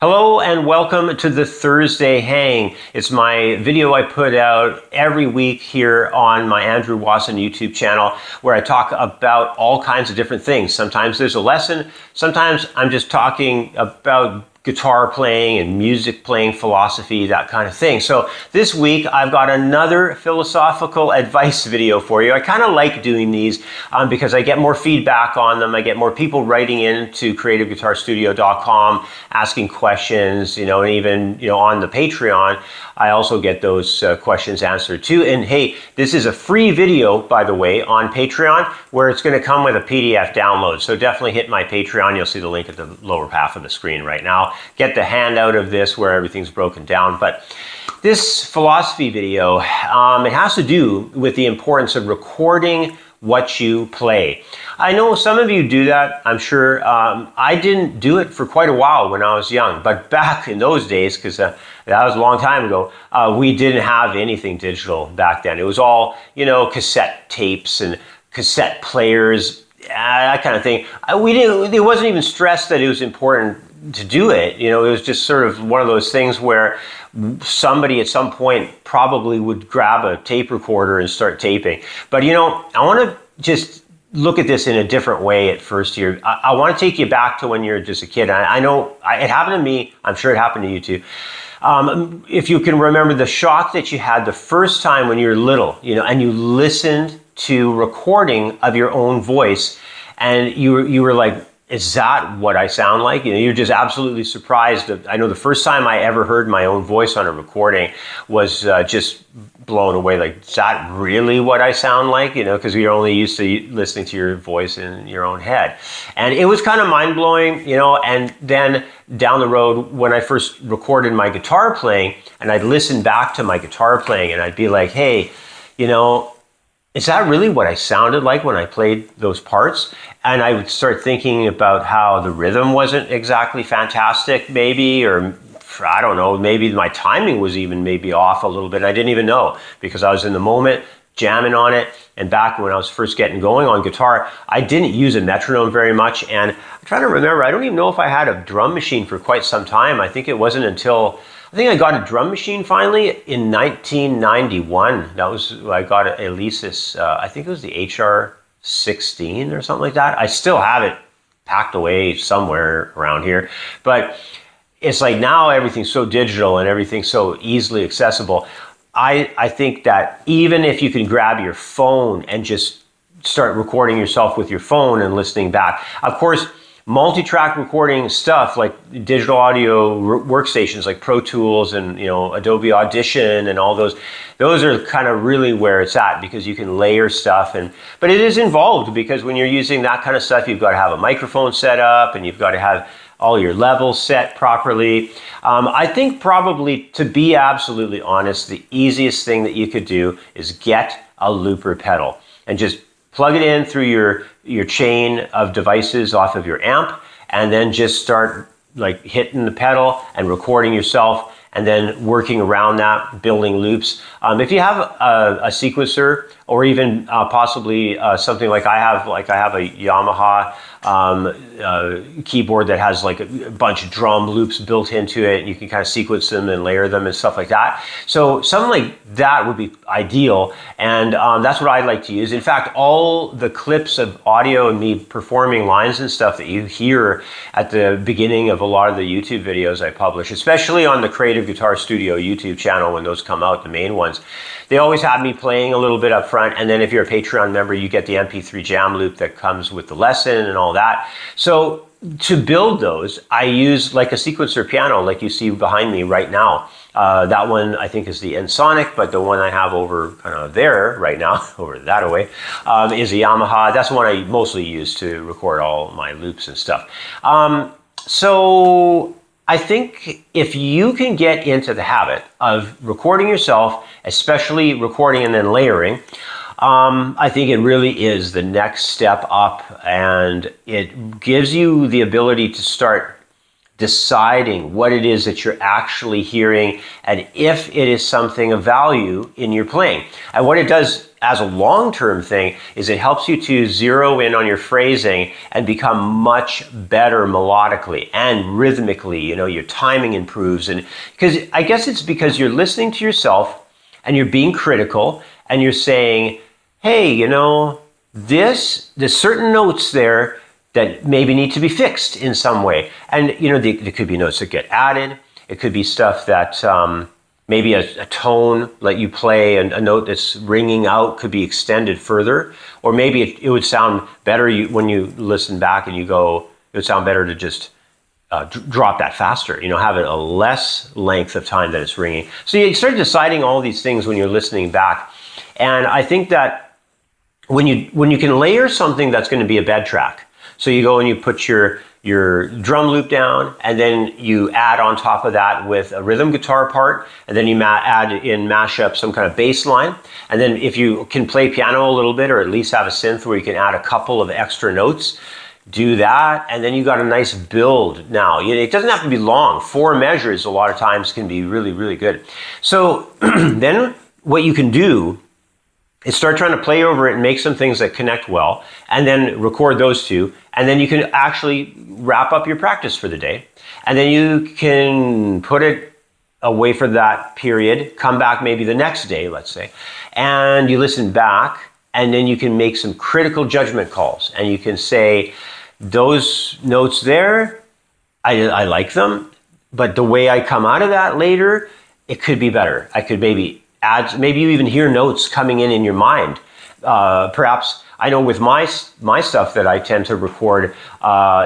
Hello and welcome to the Thursday Hang. It's my video I put out every week here on my Andrew Wasson YouTube channel where I talk about all kinds of different things. Sometimes there's a lesson, sometimes I'm just talking about guitar playing and music playing philosophy, that kind of thing. So this week I've got another philosophical advice video for you. I kind of like doing these because I get more feedback on them. I get more people writing in to creativeguitarstudio.com asking questions, and even on the Patreon I also get those questions answered too. And hey, this is a free video, by the way, on Patreon where it's going to come with a PDF download. So definitely hit my Patreon. You'll see the link at the lower half of the screen right now. Get the handout of this where everything's broken down. But this philosophy video, it has to do with the importance of recording what you play. I know some of you do that, I'm sure. I didn't do it for quite a while when I was young, but back in those days, because that was a long time ago, we didn't have anything digital back then. It was all, cassette tapes and cassette players, that kind of thing. It wasn't even stressed that it was important to do it. It was just sort of one of those things where somebody at some point probably would grab a tape recorder and start taping. But I want to just look at this in a different way at first here. I want to take you back to when you're just a kid. I know it happened to me. I'm sure it happened to you too. If you can remember the shock that you had the first time when you were little, and you listened to recording of your own voice, and you were like, is that what I sound like? You're just absolutely surprised. I know the first time I ever heard my own voice on a recording was just blown away. Like, is that really what I sound like? Because you're only used to listening to your voice in your own head. And it was kind of mind-blowing, and then down the road when I first recorded my guitar playing and I'd listen back to my guitar playing and I'd be like, hey, is that really what I sounded like when I played those parts? And I would start thinking about how the rhythm wasn't exactly fantastic, maybe, or I don't know, maybe my timing was even maybe off a little bit. I didn't even know because I was in the moment jamming on it. And back when I was first getting going on guitar, I didn't use a metronome very much. And I'm trying to remember, I don't even know if I had a drum machine for quite some time. I think it wasn't until I got a drum machine finally in 1991. That was, I got a Alesis, I think it was the HR-16 or something like that. I still have it packed away somewhere around here. But it's like now everything's so digital and everything's so easily accessible. I think that even if you can grab your phone and just start recording yourself with your phone and listening back, of course, multi-track recording stuff like digital audio workstations like Pro Tools and Adobe Audition and all those are kind of really where it's at because you can layer stuff. But it is involved because when you're using that kind of stuff, you've got to have a microphone set up and you've got to have all your levels set properly. I think probably, to be absolutely honest, the easiest thing that you could do is get a looper pedal and just plug it in through your chain of devices off of your amp, and then just start like hitting the pedal and recording yourself and then working around that, building loops. If you have a sequencer or even possibly something like I have a Yamaha keyboard that has like a bunch of drum loops built into it. You can kind of sequence them and layer them and stuff like that. So something like that would be ideal. And that's what I like to use. In fact, all the clips of audio and me performing lines and stuff that you hear at the beginning of a lot of the YouTube videos I publish, especially on the Creative Guitar Studio YouTube channel when those come out, the main ones, they always have me playing a little bit up front. And then if you're a Patreon member, you get the MP3 jam loop that comes with the lesson and all that. So to build those, I use like a sequencer piano like you see behind me right now. That one I think is the Ensoniq, but the one I have over kind of there right now, over that away, is a Yamaha. That's the one I mostly use to record all my loops and stuff. So I think if you can get into the habit of recording yourself, especially recording and then layering, I think it really is the next step up, and it gives you the ability to start deciding what it is that you're actually hearing and if it is something of value in your playing. And what it does as a long-term thing is it helps you to zero in on your phrasing and become much better melodically and rhythmically. You know, your timing improves. And because I guess it's because you're listening to yourself and you're being critical and you're saying, hey, you know, there's certain notes there that maybe need to be fixed in some way. And, you know, there could be notes that get added. It could be stuff that maybe a tone that you play, and a note that's ringing out could be extended further. Or maybe it would sound better when you listen back and you go, it would sound better to just drop that faster, you know, have a less length of time that it's ringing. So you start deciding all these things when you're listening back. And I think that when you can layer something that's going to be a bed track, so you go and you put your drum loop down, and then you add on top of that with a rhythm guitar part, and then you mash up some kind of bass line. And then if you can play piano a little bit, or at least have a synth where you can add a couple of extra notes, do that, and then you got a nice build now. It doesn't have to be long. 4 measures a lot of times can be really, really good. So then what you can do is start trying to play over it and make some things that connect well, and then record those two, and then you can actually wrap up your practice for the day, and then you can put it away for that period, come back maybe the next day, let's say, and you listen back, and then you can make some critical judgment calls, and you can say, those notes there, I like them, but the way I come out of that later, it could be better. I could maybe you even hear notes coming in your mind. Perhaps, I know with my stuff that I tend to record,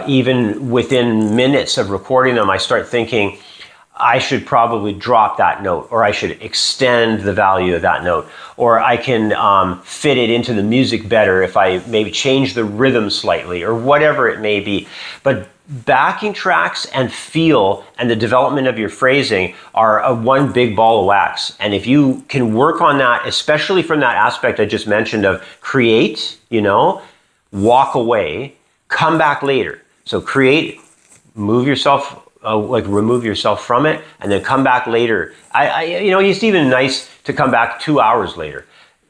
even within minutes of recording them, I start thinking, I should probably drop that note, or I should extend the value of that note, or I can fit it into the music better if I maybe change the rhythm slightly, or whatever it may be. But backing tracks and feel and the development of your phrasing are one big ball of wax. And if you can work on that, especially from that aspect I just mentioned of create, you know, walk away, come back later. So create, move yourself, remove yourself from it, and then come back later. It's even nice to come back 2 hours later,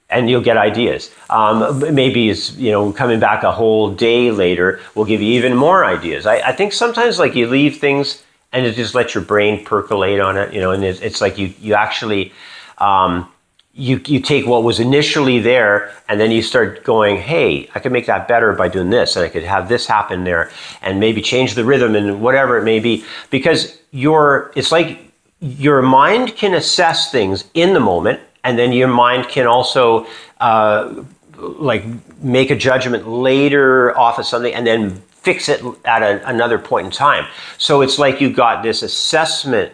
and you'll get ideas. Maybe it's, coming back a whole day later will give you even more ideas. I think sometimes like you leave things and it just let your brain percolate on it, and it's like you actually, you take what was initially there, and then you start going, hey, I could make that better by doing this, and I could have this happen there, and maybe change the rhythm and whatever it may be, because it's like your mind can assess things in the moment, and then your mind can also make a judgment later off of something, and then fix it at another point in time. So it's like you got this assessment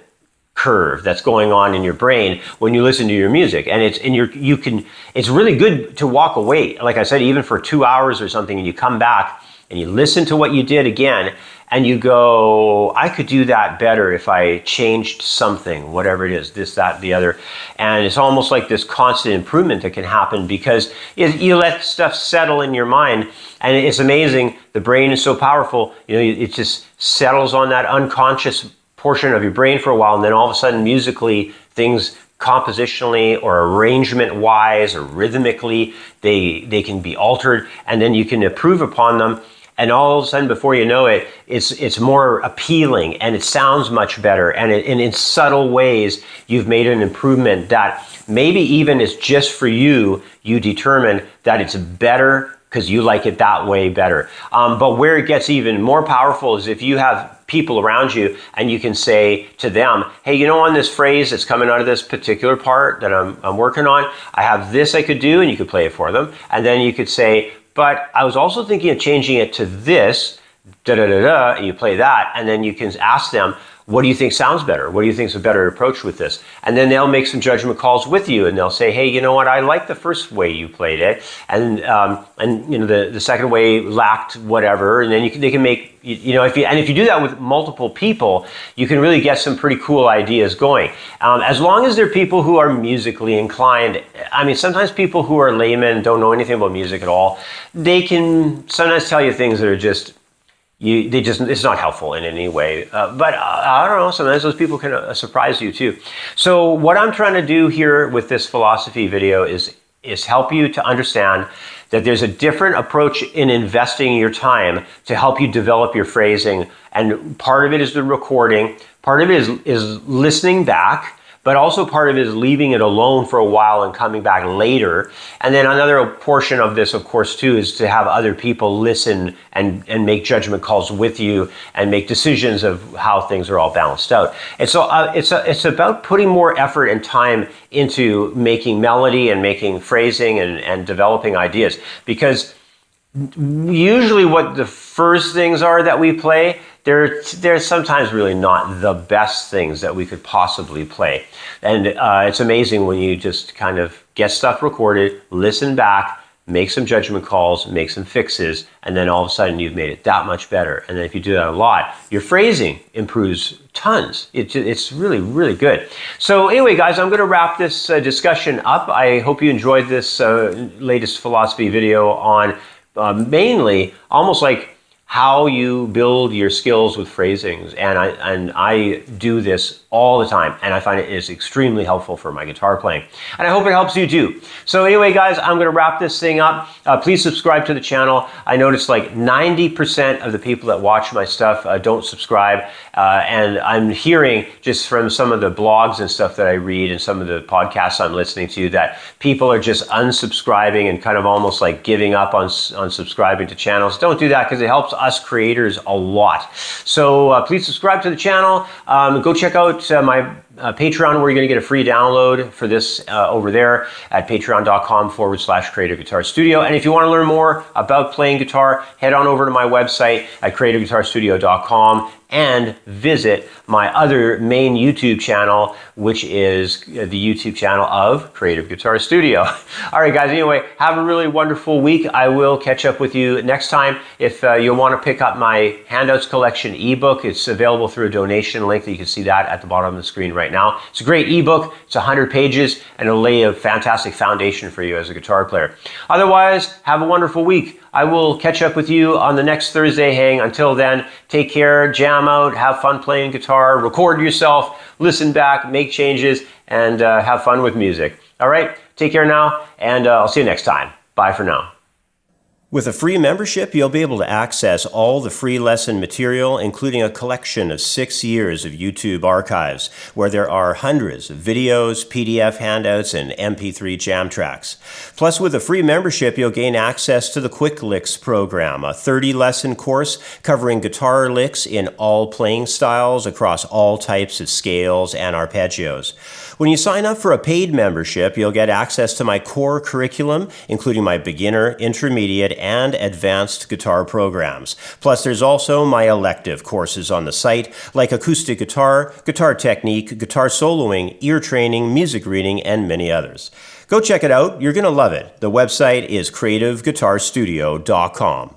curve that's going on in your brain when you listen to your music, and it's really good to walk away, like I said, even for 2 hours or something, and you come back and you listen to what you did again, and you go, I could do that better if I changed something, whatever it is, this, that, the other. And it's almost like this constant improvement that can happen because you let stuff settle in your mind, and it's amazing. The brain is so powerful, it just settles on that unconscious portion of your brain for a while, and then all of a sudden musically, things compositionally or arrangement wise or rhythmically, they can be altered, and then you can improve upon them. And all of a sudden, before you know it, it's more appealing, and it sounds much better. And in subtle ways, you've made an improvement that maybe even is just for you. You determine that it's better because you like it that way better. But where it gets even more powerful is if you have people around you and you can say to them, hey, on this phrase that's coming out of this particular part that I'm working on, I have this I could do, and you could play it for them. And then you could say, but I was also thinking of changing it to this, da-da-da-da, and you play that, and then you can ask them, what do you think sounds better? What do you think is a better approach with this? And then they'll make some judgment calls with you, and they'll say, hey, you know what, I like the first way you played it, and the second way lacked whatever, and then they can make, if you do that with multiple people, you can really get some pretty cool ideas going. As long as they're people who are musically inclined. I mean, sometimes people who are laymen, don't know anything about music at all, they can sometimes tell you things that are just, it's not helpful in any way. But I don't know, sometimes those people can surprise you too. So what I'm trying to do here with this philosophy video is help you to understand that there's a different approach in investing your time to help you develop your phrasing. And part of it is the recording, part of it is listening back, but also part of it is leaving it alone for a while and coming back later. And then another portion of this, of course, too, is to have other people listen and make judgment calls with you and make decisions of how things are all balanced out. And so it's about putting more effort and time into making melody and making phrasing and developing ideas. Because usually what the first things are that we play, they're sometimes really not the best things that we could possibly play. And it's amazing when you just kind of get stuff recorded, listen back, make some judgment calls, make some fixes, and then all of a sudden you've made it that much better. And then if you do that a lot, your phrasing improves tons. It's really, really good. So anyway, guys, I'm going to wrap this discussion up. I hope you enjoyed this latest philosophy video on mainly almost like how you build your skills with phrasings. And I do this all the time, and I find it is extremely helpful for my guitar playing. And I hope it helps you too. So anyway, guys, I'm going to wrap this thing up. Please subscribe to the channel. I noticed like 90% of the people that watch my stuff don't subscribe. And I'm hearing just from some of the blogs and stuff that I read and some of the podcasts I'm listening to that people are just unsubscribing and kind of almost like giving up on subscribing to channels. Don't do that, because it helps us creators a lot. So please subscribe to the channel. Go check out my Patreon, where you're going to get a free download for this over there at patreon.com/Creative Guitar Studio. And if you want to learn more about playing guitar, head on over to my website at creativeguitarstudio.com and visit my other main YouTube channel, which is the YouTube channel of Creative Guitar Studio. All right, guys, anyway, have a really wonderful week. I will catch up with you next time. If you want to pick up my Handouts Collection ebook, it's available through a donation link that you can see that at the bottom of the screen right now. It's a great ebook. It's 100 pages, and it'll lay a fantastic foundation for you as a guitar player. Otherwise, have a wonderful week. I will catch up with you on the next Thursday hang. Until then, take care, jam out, have fun playing guitar, record yourself, listen back, make changes, and have fun with music. All right, take care now, and I'll see you next time. Bye for now. With a free membership, you'll be able to access all the free lesson material, including a collection of 6 years of YouTube archives, where there are hundreds of videos, PDF handouts, and MP3 jam tracks. Plus, with a free membership, you'll gain access to the Quick Licks program, a 30-lesson course covering guitar licks in all playing styles across all types of scales and arpeggios. When you sign up for a paid membership, you'll get access to my core curriculum, including my beginner, intermediate, and advanced guitar programs. Plus, there's also my elective courses on the site, like acoustic guitar, guitar technique, guitar soloing, ear training, music reading, and many others. Go check it out. You're going to love it. The website is creativeguitarstudio.com.